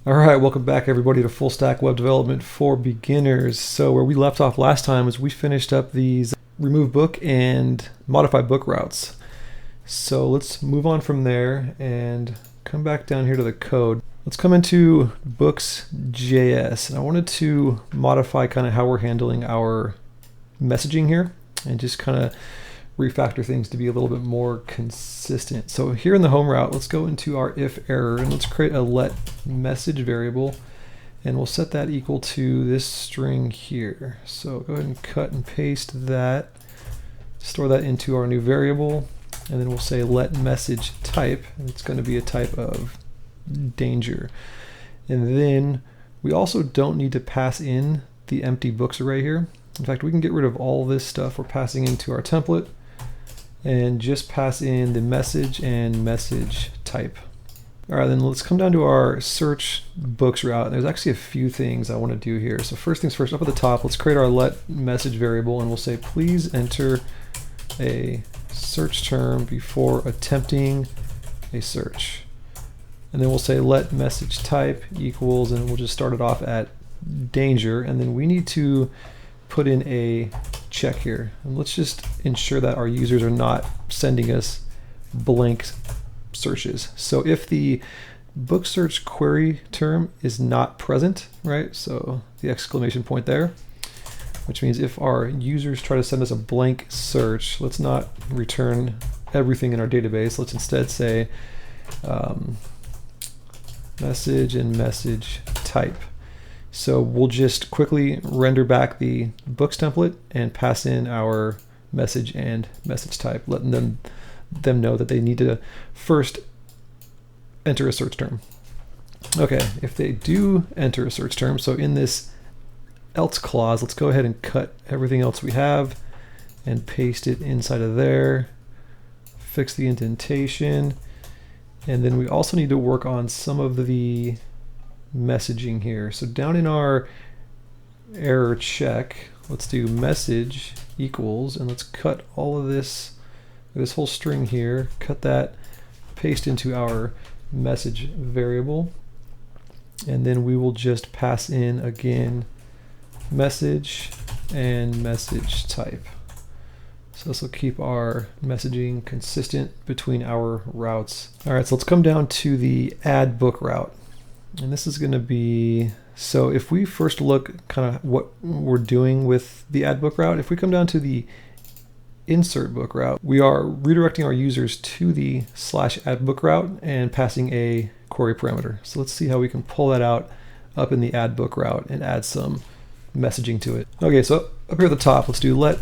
All right, welcome back everybody to Full Stack Web Development for Beginners. So where we left off last time is we finished up these remove book and modify book routes. So let's move on from there and come back down here to the code. Let's come into books.js, and I wanted to modify kind of how we're handling our messaging here and just kind of refactor things to be a little bit more consistent. So here in the home route, let's go into our if error and let's create a let message variable, and we'll set that equal to this string here. So go ahead and cut and paste that, store that into our new variable, and then we'll say let message type, and it's going to be a type of danger. And then we also don't need to pass in the empty books array here. In fact, we can get rid of all this stuff we're passing into our template and just pass in the message and message type. All right, then let's come down to our search books route. There's actually a few things I want to do here. So first things first, up at the top, let's create our let message variable, and we'll say please enter a search term before attempting a search. And then we'll say let message type equals, and we'll just start it off at danger, and then we need to put in a check here, and let's just ensure that our users are not sending us blank searches. So if the book search query term is not present, right, so the exclamation point there, which means if our users try to send us a blank search, let's not return everything in our database. Let's instead say message and message type. So we'll just quickly render back the books template and pass in our message and message type, letting them know that they need to first enter a search term. Okay, if they do enter a search term, so in this else clause, let's go ahead and cut everything else we have and paste it inside of there, fix the indentation, and then we also need to work on some of the messaging here. So down in our error check, let's do message equals, and let's cut all of this whole string here, cut that, paste into our message variable, and then we will just pass in again message and message type. So this will keep our messaging consistent between our routes. All right, so let's come down to the add book route. And this is going to be, so if we first look kind of what we're doing with the add book route, if we come down to the insert book route, we are redirecting our users to the /add book route and passing a query parameter. So let's see how we can pull that out up in the add book route and add some messaging to it. Okay, so up here at the top, let's do let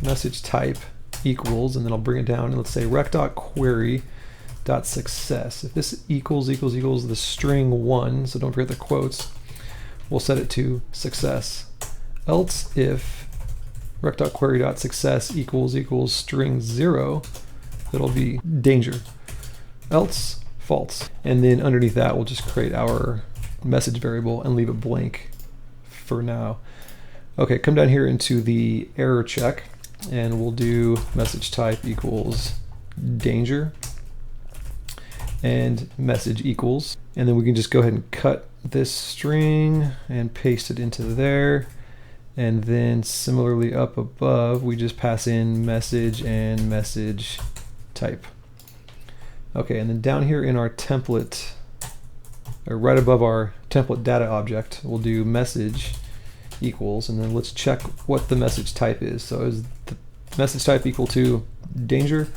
message type equals, and then I'll bring it down and let's say rec.query .success. If this equals the string 1, so don't forget the quotes, we'll set it to success. Else if rec.query.success equals string 0, it'll be danger. Else false. And then underneath that, we'll just create our message variable and leave it blank for now. Okay, come down here into the error check, and we'll do message type equals danger and message equals, and then we can just go ahead and cut this string and paste it into there, and then similarly up above we just pass in message and message type. Okay, and then down here in our template, or right above our template data object, we'll do message equals, and then let's check what the message type is. So is the message type equal to danger?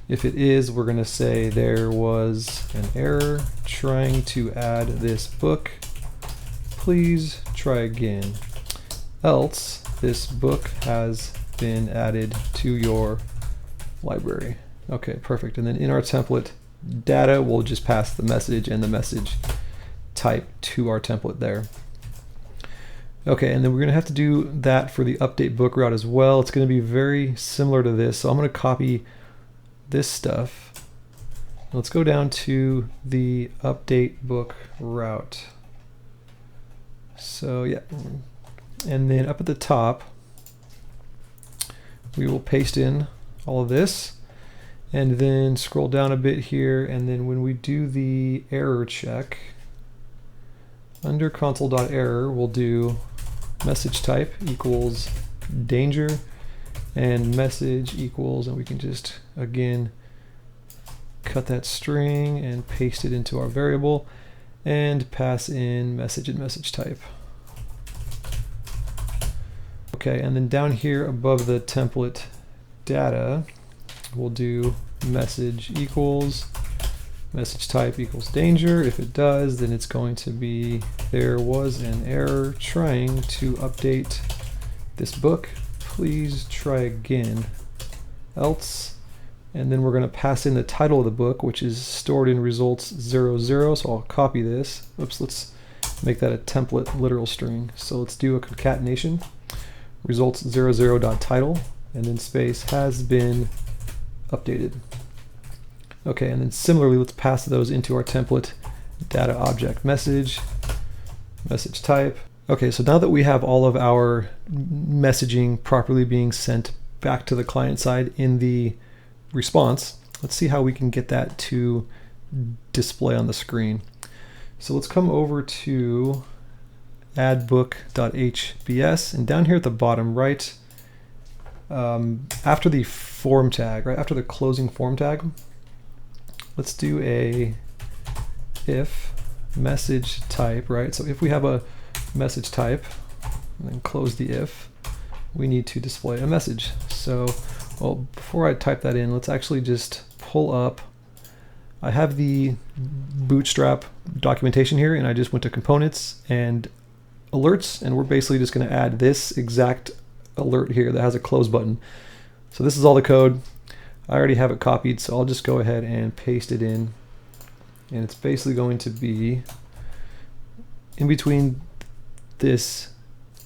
If it is, we're going to say there was an error trying to add this book. Please try again. Else, this book has been added to your library. Okay, perfect. And then in our template data, we'll just pass the message and the message type to our template there. Okay, and then we're going to have to do that for the update book route as well. It's going to be very similar to this. So I'm going to copy this stuff. Let's go down to the update book route. So yeah, and then up at the top, we will paste in all of this, and then scroll down a bit here, and then when we do the error check, Under console.error, we'll do message type equals danger, and message equals, and we can just, again, cut that string and paste it into our variable and pass in message and message type. Okay, and then down here above the template data, we'll do message equals message type equals danger. If it does, then it's going to be there was an error trying to update this book. Please try again. Else, and then we're going to pass in the title of the book, which is stored in results 00. So I'll copy this. Oops, let's make that a template literal string. So let's do a concatenation. Results 00.title, and then space has been updated. Okay, and then similarly, let's pass those into our template data object message type. Okay, so now that we have all of our messaging properly being sent back to the client side in the response, let's see how we can get that to display on the screen. So let's come over to addbook.hbs, and down here at the bottom right, after the form tag, right after the closing form tag, let's do a if message type, right? So if we have a message type and then close the if, we need to display a message. So, well, before I type that in, let's actually just pull up. I have the Bootstrap documentation here, and I just went to components and alerts, and we're basically just going to add this exact alert here that has a close button. So this is all the code. I already have it copied, so I'll just go ahead and paste it in, and it's basically going to be in between this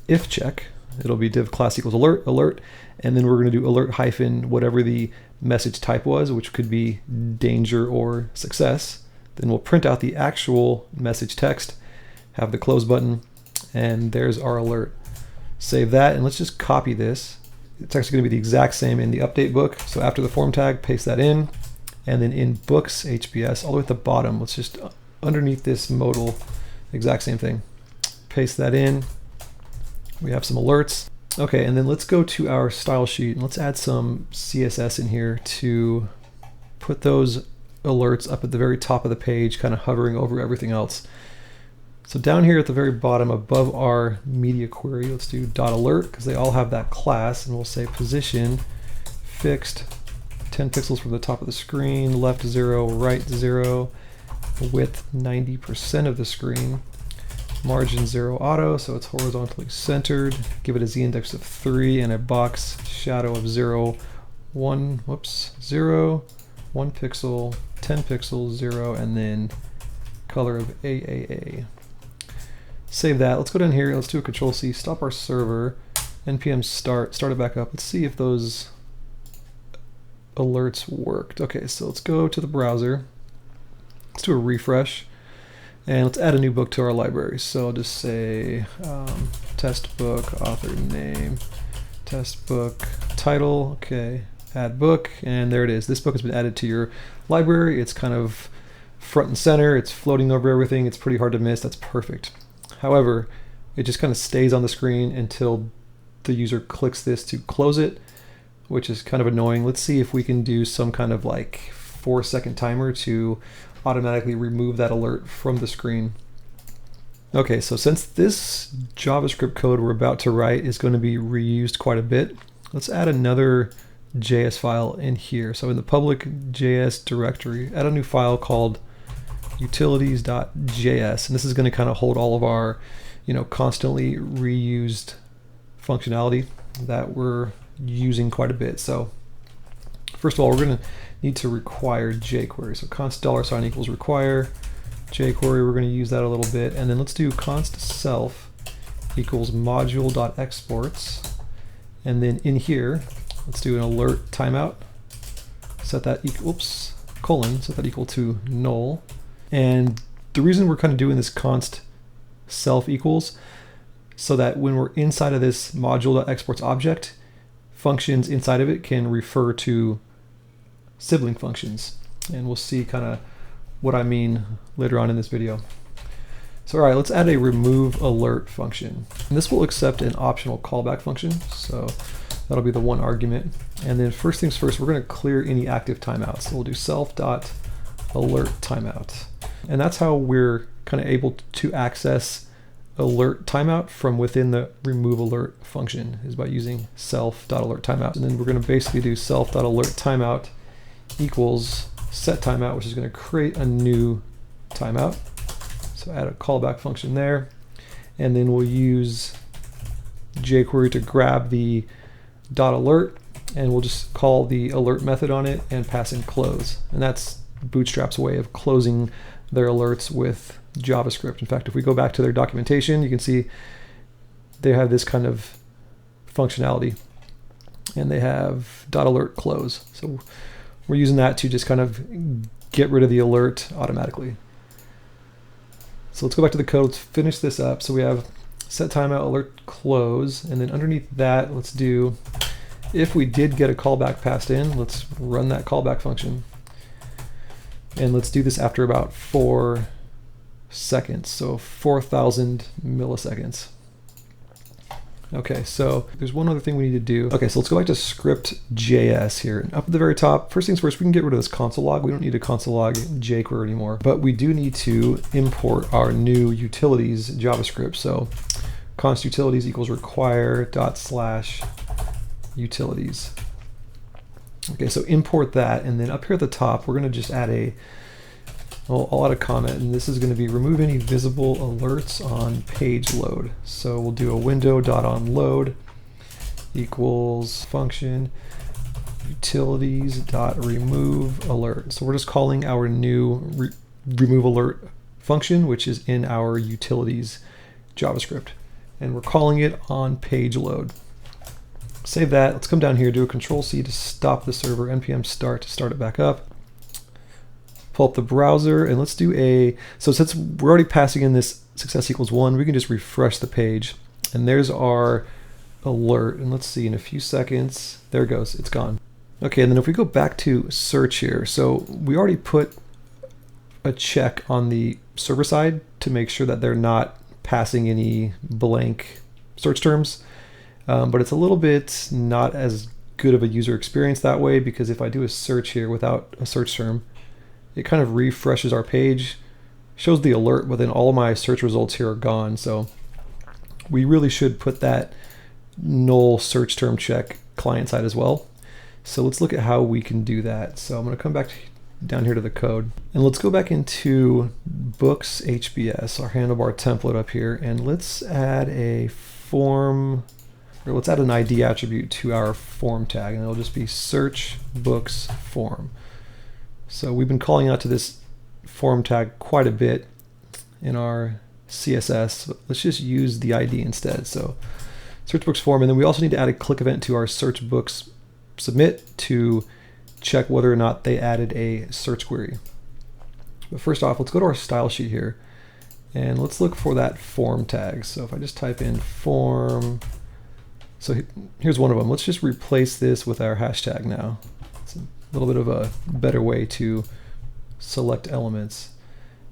if check. It'll be div class equals alert, and then we're going to do alert hyphen whatever the message type was, which could be danger or success. Then we'll print out the actual message text, have the close button, and there's our alert. Save that, and let's just copy this. It's actually going to be the exact same in the update book. So after the form tag, paste that in, and then in books HBS, all the way at the bottom, let's just underneath this modal, exact same thing. Paste that in. We have some alerts. Okay, and then let's go to our style sheet and let's add some CSS in here to put those alerts up at the very top of the page, kind of hovering over everything else. So down here at the very bottom above our media query, let's do .alert, because they all have that class, and we'll say position fixed 10 pixels from the top of the screen, left 0, right 0, width 90% of the screen, margin 0 auto, so it's horizontally centered, give it a z-index of 3 and a box shadow of 0, 1 pixel, 10 pixels, 0, and then color of AAA. Save that. Let's go down here. Let's do a Control-C, stop our server, npm start it back up. Let's see if those alerts worked. Okay, so let's go to the browser. Let's do a refresh, and let's add a new book to our library. So I'll just say test book, author name, test book, title. Okay, add book, and there it is. This book has been added to your library. It's kind of front and center. It's floating over everything. It's pretty hard to miss. That's perfect. However, it just kind of stays on the screen until the user clicks this to close it, which is kind of annoying. Let's see if we can do some kind of like 4-second timer to automatically remove that alert from the screen. Okay, so since this JavaScript code we're about to write is going to be reused quite a bit, let's add another JS file in here. So in the public JS directory, add a new file called utilities.js, and this is going to kind of hold all of our, constantly reused functionality that we're using quite a bit. So first of all, we're going to need to require jQuery. So const $sign equals require jQuery. We're going to use that a little bit, and then let's do const self equals module.exports, and then in here let's do an alert timeout. Set that set that equal to null. And the reason we're kind of doing this const self equals so that when we're inside of this module.exports object, functions inside of it can refer to sibling functions. And we'll see kind of what I mean later on in this video. So all right, let's add a remove alert function. And this will accept an optional callback function. So that'll be the one argument. And then first things first, we're going to clear any active timeouts. So we'll do self.alert timeout. And that's how we're kind of able to access alert timeout from within the remove alert function, is by using self.alert timeout. And then we're going to basically do self.alert timeout equals set timeout, which is going to create a new timeout. So add a callback function there. And then we'll use jQuery to grab the .alert, and we'll just call the alert method on it and pass in close. And that's Bootstrap's way of closing their alerts with JavaScript. In fact, if we go back to their documentation, you can see they have this kind of functionality, and they have .alert close. So we're using that to just kind of get rid of the alert automatically. So let's go back to the code. Let's finish this up. So we have set timeout alert close, and then underneath that, let's do, if we did get a callback passed in, let's run that callback function. And let's do this after about 4 seconds, so 4,000 milliseconds. Okay, so there's one other thing we need to do. Okay, so let's go back to script.js here. And up at the very top, first things first, we can get rid of this console log. We don't need a console log jQuery anymore, but we do need to import our new utilities JavaScript. So const utilities equals require ./utilities. Okay, so import that, and then up here at the top, we're going to just add I'll add a comment, and this is going to be remove any visible alerts on page load. So we'll do a window.onLoad equals function utilities.remove alert. So we're just calling our new remove alert function, which is in our utilities JavaScript, and we're calling it on page load. Save that. Let's come down here, do a Control-C to stop the server, npm start to start it back up. Pull up the browser, and let's do so since we're already passing in this success equals 1, we can just refresh the page, and there's our alert. And let's see, in a few seconds, there it goes, it's gone. Okay, and then if we go back to search here, so we already put a check on the server side to make sure that they're not passing any blank search terms. But it's a little bit not as good of a user experience that way, because if I do a search here without a search term, it kind of refreshes our page, shows the alert, but then all of my search results here are gone. So we really should put that null search term check client side as well. So let's look at how we can do that. So I'm going to come back down here to the code, and let's go back into books HBS, our handlebar template up here, and let's add a form. Or let's add an ID attribute to our form tag, and it'll just be search books form. So we've been calling out to this form tag quite a bit in our CSS, but let's just use the ID instead. So search books form, and then we also need to add a click event to our search books submit to check whether or not they added a search query. But first off, let's go to our style sheet here, and let's look for that form tag. So if I just type in form, so here's one of them. Let's just replace this with our hashtag now. It's a little bit of a better way to select elements.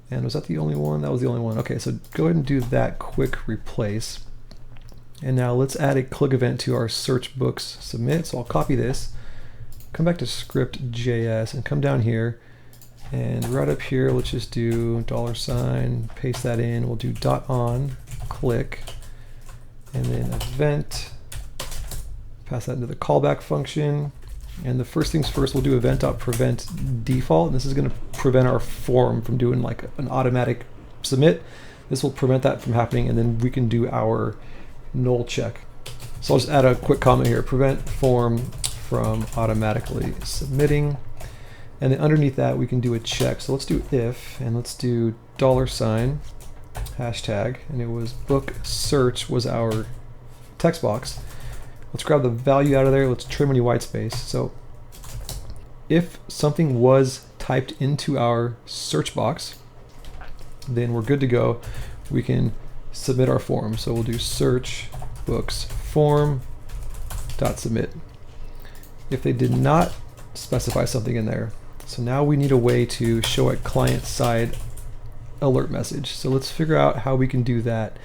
And was that the only one? That was the only one. Okay, so go ahead and do that quick replace. And now let's add a click event to our search books submit. So I'll copy this, come back to script.js, and come down here. And right up here, let's just do $, paste that in. We'll do .on click, and then event. Pass that into the callback function. And the first things first, we'll do event.prevent default. And this is going to prevent our form from doing like an automatic submit. This will prevent that from happening, and then we can do our null check. So I'll just add a quick comment here, prevent form from automatically submitting. And then underneath that, we can do a check. So let's do if, and let's do $, hashtag, and it was book search was our text box. Let's grab the value out of there. Let's trim any white space. So if something was typed into our search box, then we're good to go. We can submit our form. So we'll do search books form dot submit. If they did not specify something in there, so now we need a way to show a client side alert message. So let's figure out how we can do that.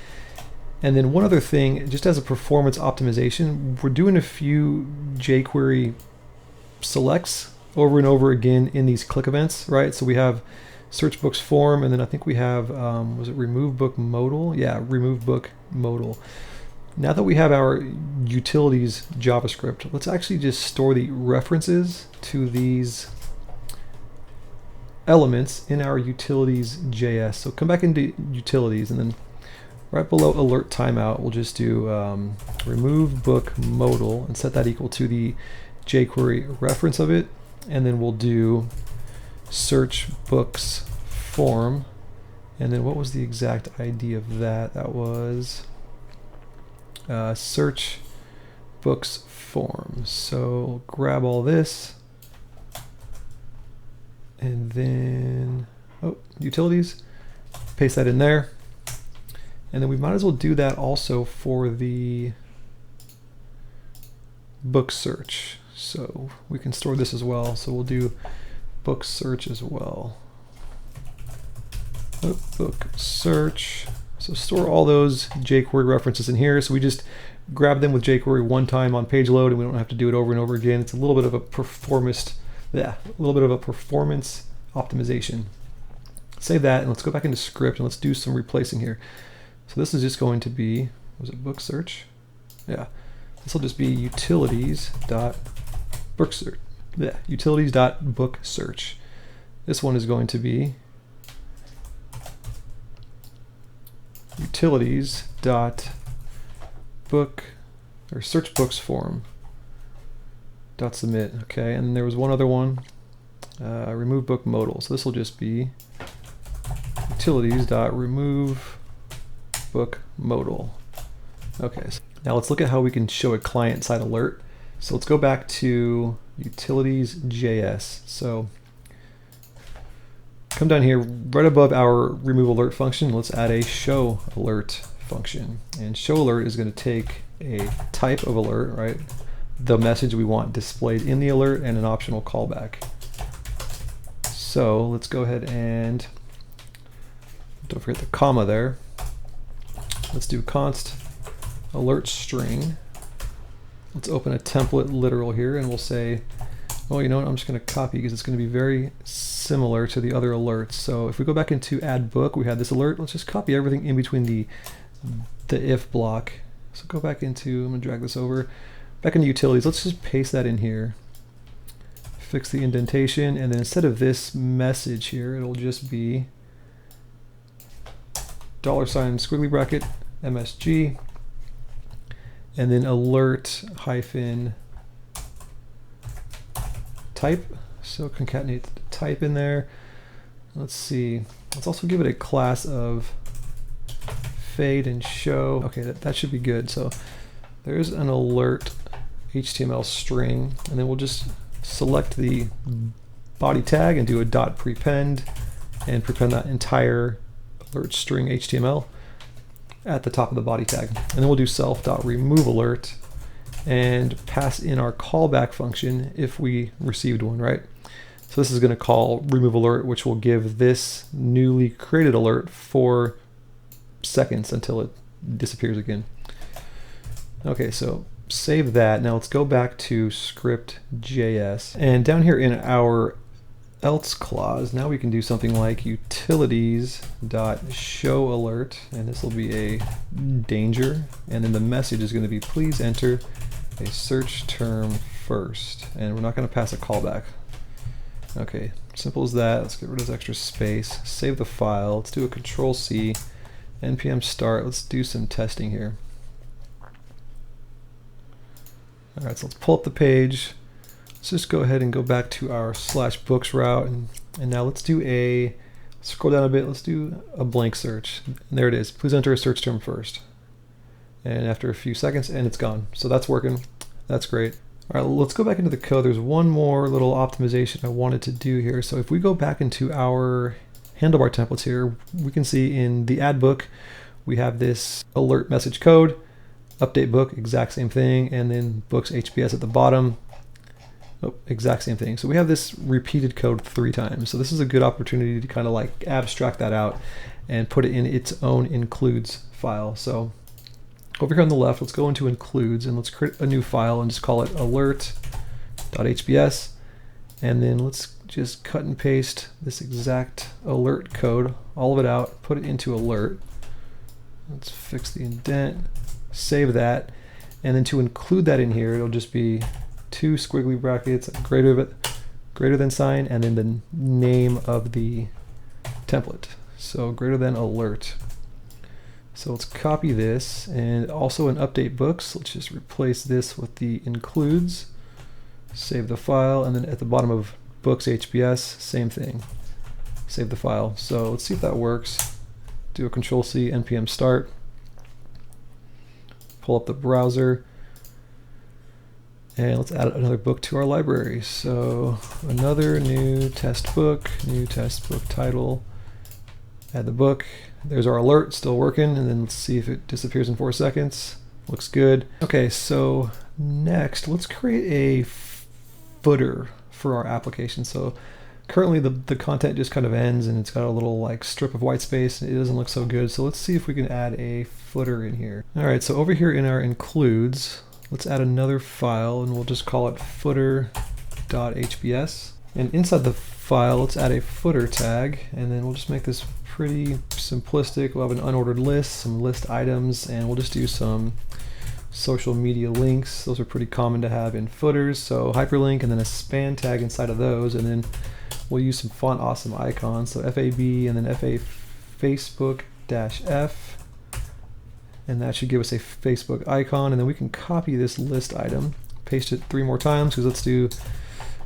And then one other thing, just as a performance optimization, we're doing a few jQuery selects over and over again in these click events, right? So we have search books form, and then I think we have, was it remove book modal? Yeah, remove book modal. Now that we have our utilities JavaScript, let's actually just store the references to these elements in our utilities.js. So come back into utilities, and then right below alert timeout, we'll just do remove book modal and set that equal to the jQuery reference of it. And then we'll do search books form. And then what was the exact ID of that? That was search books form. So grab all this. And then, utilities, paste that in there. And then we might as well do that also for the book search. So we can store this as well. So we'll do book search as well. Book search. So store all those jQuery references in here. So we just grab them with jQuery one time on page load, and we don't have to do it over and over again. It's a little bit of a performance optimization. Save that, and let's go back into script and let's do some replacing here. So this is just going to be, was it book search? Yeah, this will just be utilities.book search. Yeah, utilities.book search. This one is going to be utilities.book or search books form dot submit. Okay, and there was one other one, remove book modal. So this will just be utilities.remove book modal. Okay, so now let's look at how we can show a client-side alert. So let's go back to utilities.js. So come down here, right above our remove alert function, let's add a show alert function. And show alert is going to take a type of alert, right? The message we want displayed in the alert, and an optional callback. So let's go ahead and don't forget the comma there. Let's do const alert string. Let's open a template literal here, and we'll say, oh, you know what, I'm just going to copy because it's going to be very similar to the other alerts. So if we go back into add book, we had this alert. Let's just copy everything in between the if block. So go back into, I'm going to drag this over, back into utilities. Let's just paste that in here. Fix the indentation, and then instead of this message here, it'll just be $ squiggly bracket MSG, and then alert hyphen type. So concatenate the type in there. Let's see. Let's also give it a class of fade and show. Okay, that should be good. So there's an alert HTML string, and then we'll just select the body tag and do a dot prepend and prepend that entire alert string HTML at the top of the body tag. And then we'll do self.remove alert and pass in our callback function if we received one, right? So this is going to call remove alert, which will give this newly created alert 4 seconds until it disappears again. Okay, so save that. Now let's go back to script.js, and down here in our else clause, now we can do something like utilities.show alert, and this will be a danger, and then the message is going to be please enter a search term first, and we're not going to pass a callback. Okay, simple as that. Let's get rid of this extra space, save the file, let's do a Control-C, npm start, let's do some testing here. Alright, so let's pull up the page. Let's just go ahead and go back to our /books route, and now let's do scroll down a bit, let's do a blank search. And there it is, please enter a search term first. And after a few seconds, and it's gone. So that's working, that's great. All right, let's go back into the code. There's one more little optimization I wanted to do here. So if we go back into our handlebar templates here, we can see in the add book, we have this alert message code, update book, exact same thing, and then books HBS at the bottom. Oh, exact same thing. So we have this repeated code 3 times. So this is a good opportunity to kind of like abstract that out and put it in its own includes file. So over here on the left, let's go into includes and let's create a new file and just call it alert.hbs. And then let's just cut and paste this exact alert code, all of it out, put it into alert. Let's fix the indent, save that. And then to include that in here, it'll just be 2 squiggly brackets, greater than sign, and then the name of the template. So greater than alert. So let's copy this, and also in update books, let's just replace this with the includes, save the file, and then at the bottom of books HBS, same thing, save the file. So let's see if that works. Do a Control-C, npm start, pull up the browser, and let's add another book to our library. So another new test book title, add the book. There's our alert, still working, and then let's see if it disappears in 4 seconds. Looks good. Okay, so next let's create a footer for our application. So currently the content just kind of ends and it's got a little like strip of white space. It doesn't look so good. So let's see if we can add a footer in here. All right, so over here in our includes, let's add another file and we'll just call it footer.hbs. And inside the file, let's add a footer tag, and then we'll just make this pretty simplistic. We'll have an unordered list, some list items, and we'll just do some social media links. Those are pretty common to have in footers. So hyperlink and then a span tag inside of those, and then we'll use some font awesome icons. So FAB and then FA Facebook-F. And that should give us a Facebook icon, and then we can copy this list item, paste it 3 more times, because let's do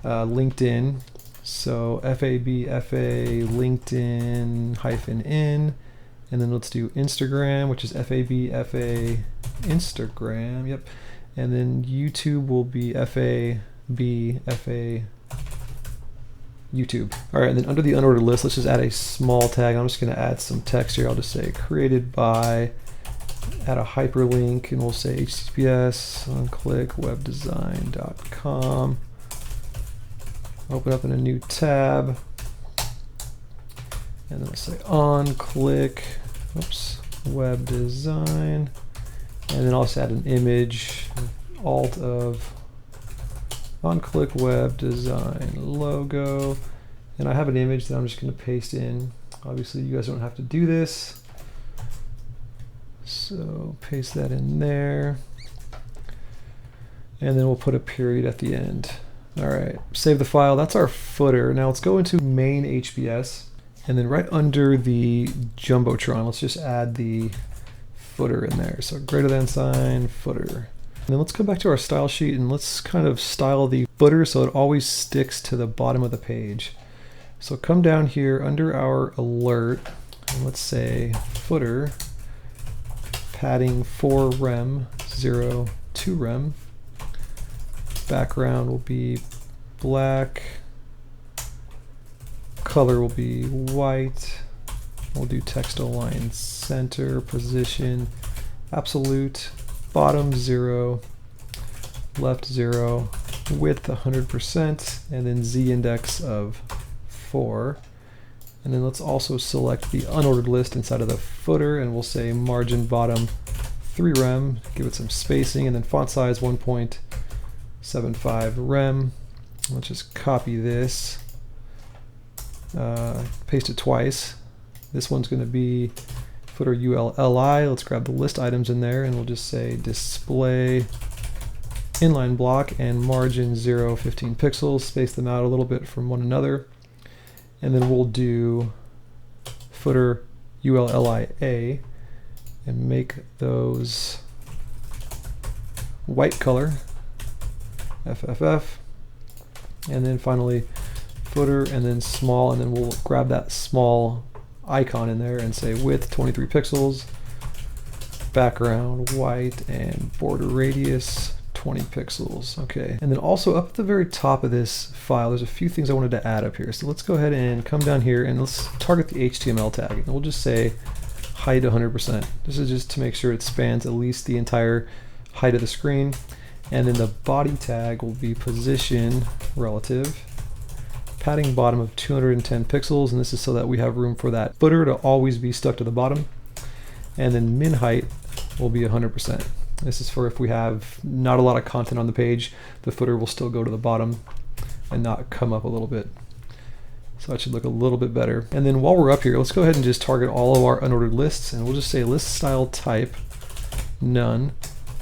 LinkedIn. So FAB, FA, LinkedIn -in, and then let's do Instagram, which is FAB, FA, Instagram, yep. And then YouTube will be FAB, FA, YouTube. All right, and then under the unordered list, let's just add a small tag. I'm just gonna add some text here. I'll just say created by, add a hyperlink, and we'll say HTTPS on click webdesign.com. Open up in a new tab, and then we'll say on click, web design, and then I'll just add an image, alt of on click web design logo, and I have an image that I'm just going to paste in. Obviously, you guys don't have to do this. So paste that in there, and then we'll put a period at the end. All right, save the file. That's our footer. Now let's go into main HBS, and then right under the Jumbotron, let's just add the footer in there. So greater than sign, footer. And then let's come back to our style sheet and let's kind of style the footer so it always sticks to the bottom of the page. So come down here under our alert, and let's say footer, padding 4 rem, 0, 2 rem. Background will be black. Color will be white. We'll do text align center, position, absolute, bottom 0, left 0, width 100%, and then Z index of 4. And then let's also select the unordered list inside of the footer, and we'll say margin bottom 3 rem, give it some spacing, and then font size 1.75 rem. Let's just copy this, paste it twice. This one's going to be footer ULLI. Let's grab the list items in there, and we'll just say display inline block and margin 0, 15 pixels. Space them out a little bit from one another. And then we'll do footer ULLIA and make those white color, FFF. And then finally footer and then small, and then we'll grab that small icon in there and say width 23 pixels, background white, and border radius 20 pixels. Okay, and then also up at the very top of this file, there's a few things I wanted to add up here. So let's go ahead and come down here and let's target the HTML tag, and we'll just say height 100%. This is just to make sure it spans at least the entire height of the screen. And then the body tag will be position relative, padding bottom of 210 pixels, and this is so that we have room for that footer to always be stuck to the bottom. And then min height will be 100%. This is for if we have not a lot of content on the page, the footer will still go to the bottom and not come up a little bit. So that should look a little bit better. And then while we're up here, let's go ahead and just target all of our unordered lists, and we'll just say list style type none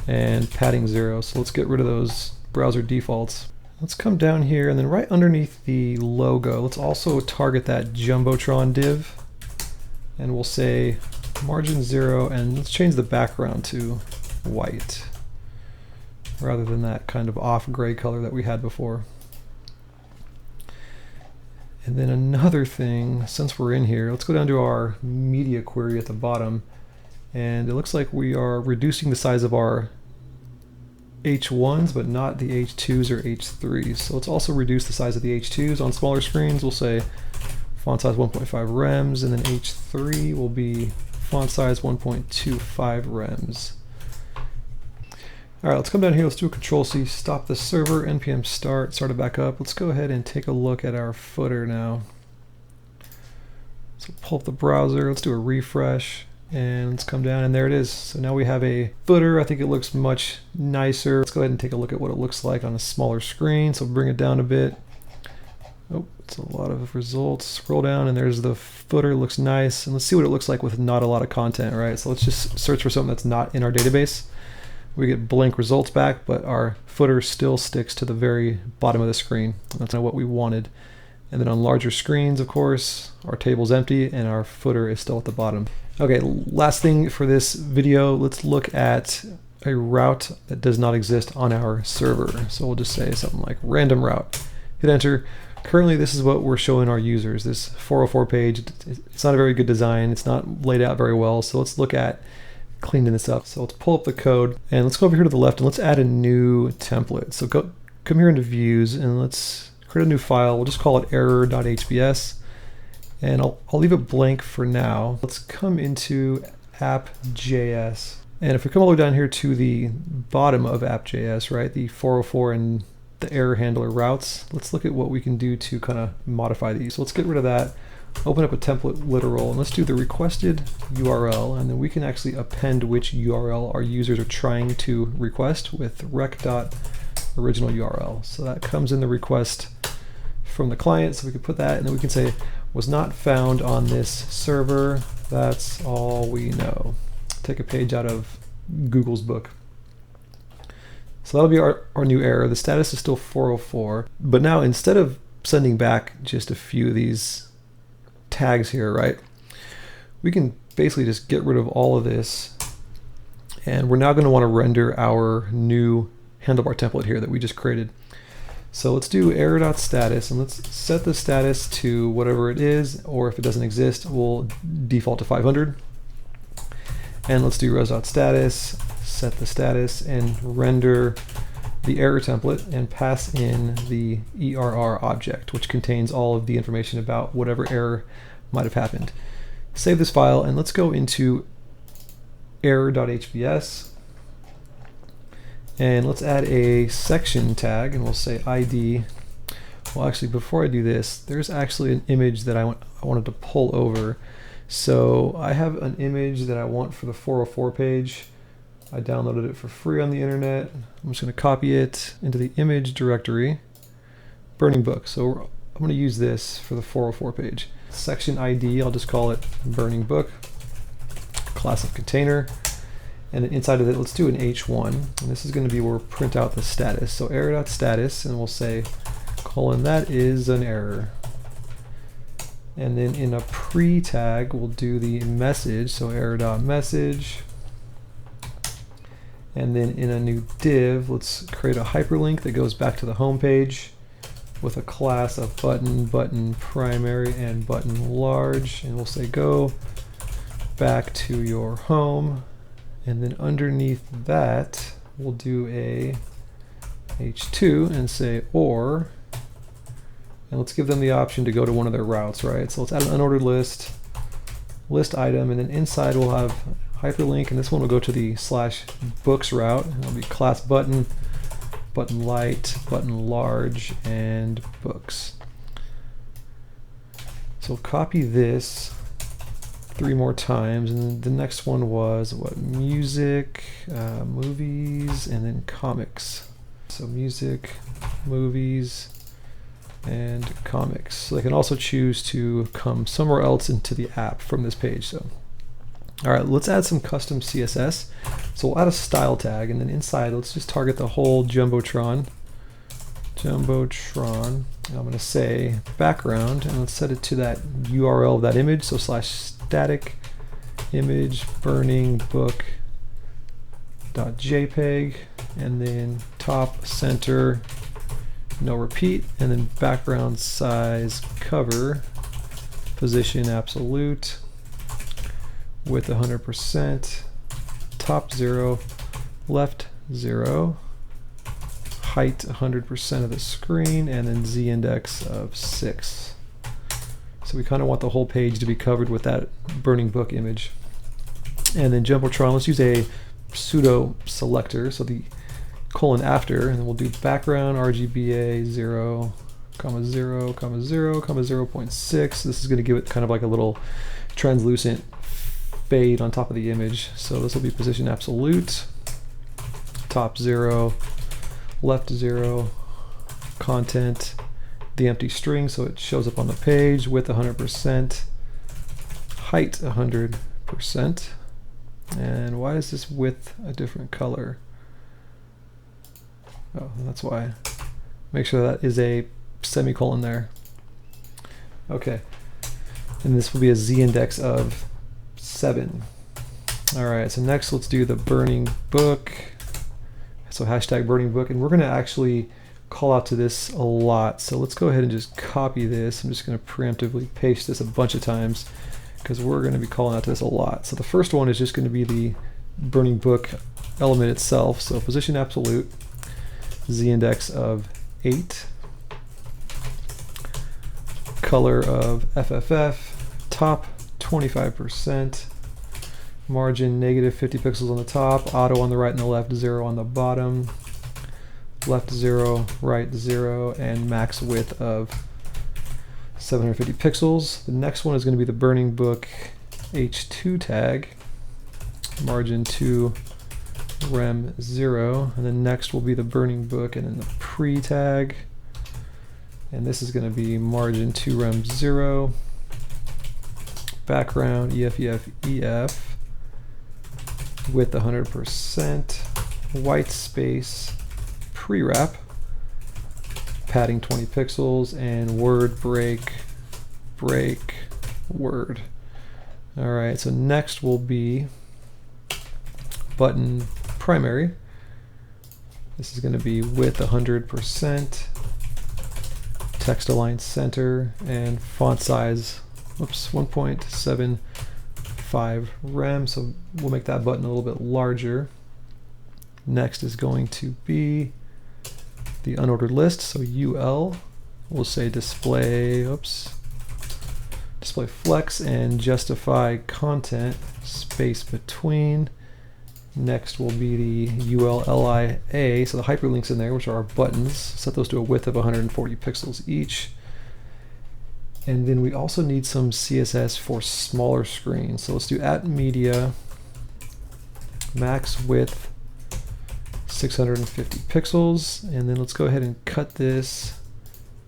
and padding 0. So let's get rid of those browser defaults. Let's come down here, and then right underneath the logo, let's also target that Jumbotron div, and we'll say margin 0, and let's change the background to white rather than that kind of off gray color that we had before. And then another thing, since we're in here, let's go down to our media query at the bottom, and it looks like we are reducing the size of our H1s, but not the H2s or H3s. So let's also reduce the size of the H2s. On smaller screens, we'll say font size 1.5 rems, and then H3 will be font size 1.25 rems. All right, let's come down here, let's do a Control-C, stop the server, npm start it back up. Let's go ahead and take a look at our footer now. So pull up the browser, let's do a refresh, and let's come down, and there it is. So now we have a footer. I think it looks much nicer. Let's go ahead and take a look at what it looks like on a smaller screen. So bring it down a bit. Oh, it's a lot of results. Scroll down, and there's the footer. Looks nice. And let's see what it looks like with not a lot of content, right? So let's just search for something that's not in our database. We get blank results back, but our footer still sticks to the very bottom of the screen. That's not what we wanted. And then on larger screens, of course, our table's empty and our footer is still at the bottom. Okay, last thing for this video, let's look at a route that does not exist on our server. So we'll just say something like random route. Hit enter. Currently, this is what we're showing our users. This 404 page, it's not a very good design. It's not laid out very well. So let's look at cleaning this up. So let's pull up the code, and let's go over here to the left, and let's add a new template. So come here into views, and let's create a new file. We'll just call it error.hbs, and I'll leave it blank for now. Let's come into app.js, and if we come all the way down here to the bottom of app.js, right, the 404 and the error handler routes, let's look at what we can do to kind of modify these. So let's get rid of that. Open up a template literal, and let's do the requested URL, and then we can actually append which URL our users are trying to request with rec.original URL. So that comes in the request from the client, so we can put that, and then we can say was not found on this server. That's all we know. Take a page out of Google's book. So that'll be our new error. The status is still 404, but now instead of sending back just a few of these tags here, right, we can basically just get rid of all of this, and we're now going to want to render our new handlebar template here that we just created. So let's do error.status, and let's set the status to whatever it is, or if it doesn't exist, we'll default to 500. And let's do res.status, set the status, and render the error template, and pass in the ERR object, which contains all of the information about whatever error might have happened. Save this file, and let's go into error.hbs, and let's add a section tag, and we'll say ID. Well, actually, before I do this, there's actually an image that I wanted to pull over. So I have an image that I want for the 404 page. I downloaded it for free on the internet. I'm just going to copy it into the image directory, burning book. So I'm going to use this for the 404 page. Section ID, I'll just call it burning book, class of container, and then inside of it, let's do an H1. And this is going to be where we'll print out the status. So error.status, and we'll say colon, that is an error. And then in a pre tag, we'll do the message. So error.message. And then in a new div, let's create a hyperlink that goes back to the home page with a class of button, button primary, and button large. And we'll say go back to your home. And then underneath that, we'll do a H2 and say or. And let's give them the option to go to one of their routes, right? So let's add an unordered list, list item, and then inside we'll have hyperlink, and this one will go to the /books route, and it'll be class button, button light, button large, and books. So copy this 3 more times, and then the next one was what? Music, movies, and then comics. So music, movies, and comics. So they can also choose to come somewhere else into the app from this page. So, all right, let's add some custom CSS. So we'll add a style tag, and then inside, let's just target the whole Jumbotron. Jumbotron. And I'm going to say background, and let's set it to that URL of that image. So /static image burning book .jpg, and then top, center, no repeat, and then background size cover, position absolute, width 100%, top 0, left 0, height 100% of the screen, and then z-index of 6. So we kind of want the whole page to be covered with that burning book image. And then Jumbotron, let's use a pseudo selector, so the colon after, and then we'll do background RGBA 0, 0, 0, 0.6. This is going to give it kind of like a little translucent fade on top of the image. So this will be position absolute, top 0, left 0, content, the empty string so it shows up on the page, width 100%, height 100%. And why is this width a different color? Oh, that's why. Make sure that is a semicolon there. Okay. And this will be a z-index of 7. All right, so next let's do the burning book. So hashtag burning book, and we're going to actually call out to this a lot. So let's go ahead and just copy this. I'm just going to preemptively paste this a bunch of times because we're going to be calling out to this a lot. So the first one is just going to be the burning book element itself. So position absolute, z-index of 8, color of FFF, top 25%, margin negative 50 pixels on the top, auto on the right and the left, 0 on the bottom, left 0, right 0, and max width of 750 pixels. The next one is going to be the burning book H2 tag, margin 2, rem 0, and then next will be the burning book and then the pre tag, and this is going to be margin 2, rem 0, background EF, width 100%, white space, pre-wrap, padding 20 pixels, and word break word. All right, so next will be button primary. This is going to be width 100%, text align center, and font size, 1.75 rem, so we'll make that button a little bit larger. Next is going to be the unordered list, so UL, we'll say display flex and justify content space between. Next will be the ULLIA, so the hyperlinks in there, which are our buttons. Set those to a width of 140 pixels each. And then we also need some CSS for smaller screens. So let's do @media, max width 650 pixels, and then let's go ahead and cut this,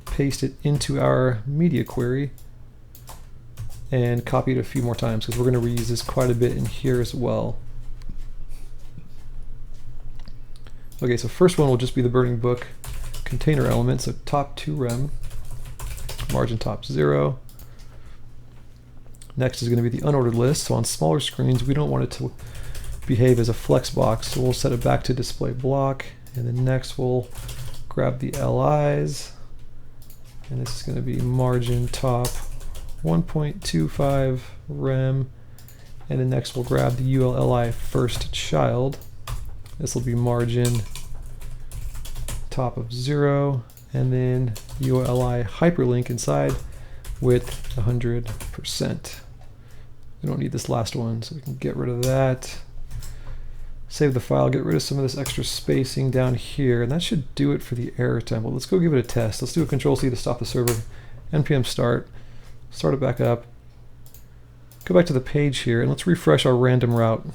paste it into our media query, and copy it a few more times because we're going to reuse this quite a bit in here as well. Okay, so first one will just be the burning book container element, so top 2 rem, margin top 0. Next is going to be the unordered list, so on smaller screens we don't want it to behave as a flex box, so we'll set it back to display block, and then next we'll grab the LIs, and this is going to be margin top 1.25 rem, and then next we'll grab the ULLI first child. This will be margin top of 0, and then ULI hyperlink inside with 100%. We don't need this last one, so we can get rid of that. Save the file, get rid of some of this extra spacing down here, and that should do it for the error template. Let's go give it a test. Let's do a Control-C to stop the server, npm start it back up, go back to the page here, and let's refresh our random route.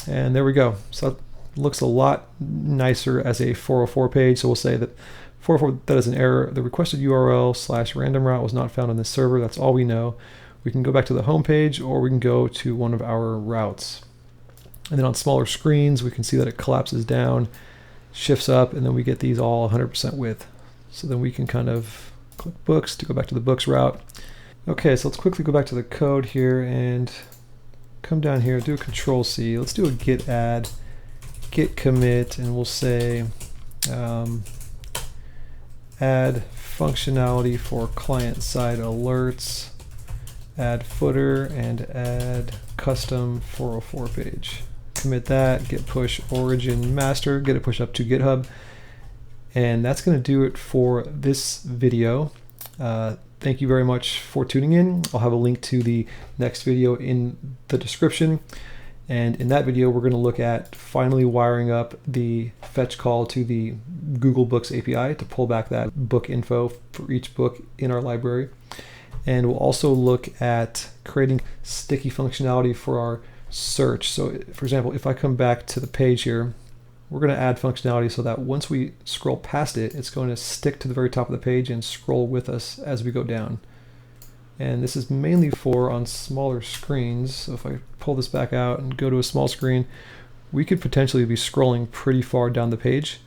And there we go. So that looks a lot nicer as a 404 page. So we'll say that 404, that is an error. The requested URL / random route was not found on this server. That's all we know. We can go back to the home page, or we can go to one of our routes. And then on smaller screens, we can see that it collapses down, shifts up, and then we get these all 100% width. So then we can kind of click books to go back to the books route. Okay, so let's quickly go back to the code here and come down here, do a Control-C. Let's do a git add, git commit, and we'll say add functionality for client-side alerts, add footer, and add custom 404 page. Commit that, git push origin master, get it push up to GitHub. And that's going to do it for this video. Thank you very much for tuning in. I'll have a link to the next video in the description. And in that video, we're going to look at finally wiring up the fetch call to the Google Books API to pull back that book info for each book in our library. And we'll also look at creating sticky functionality for our search. So for example, if I come back to the page here, we're going to add functionality so that once we scroll past it, it's going to stick to the very top of the page and scroll with us as we go down. And this is mainly for on smaller screens. So if I pull this back out and go to a small screen, we could potentially be scrolling pretty far down the page.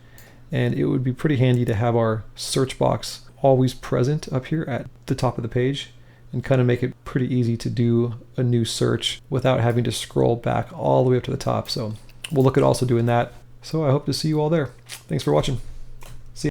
And it would be pretty handy to have our search box always present up here at the top of the page and kind of make it pretty easy to do a new search without having to scroll back all the way up to the top. So we'll look at also doing that. So I hope to see you all there. Thanks for watching.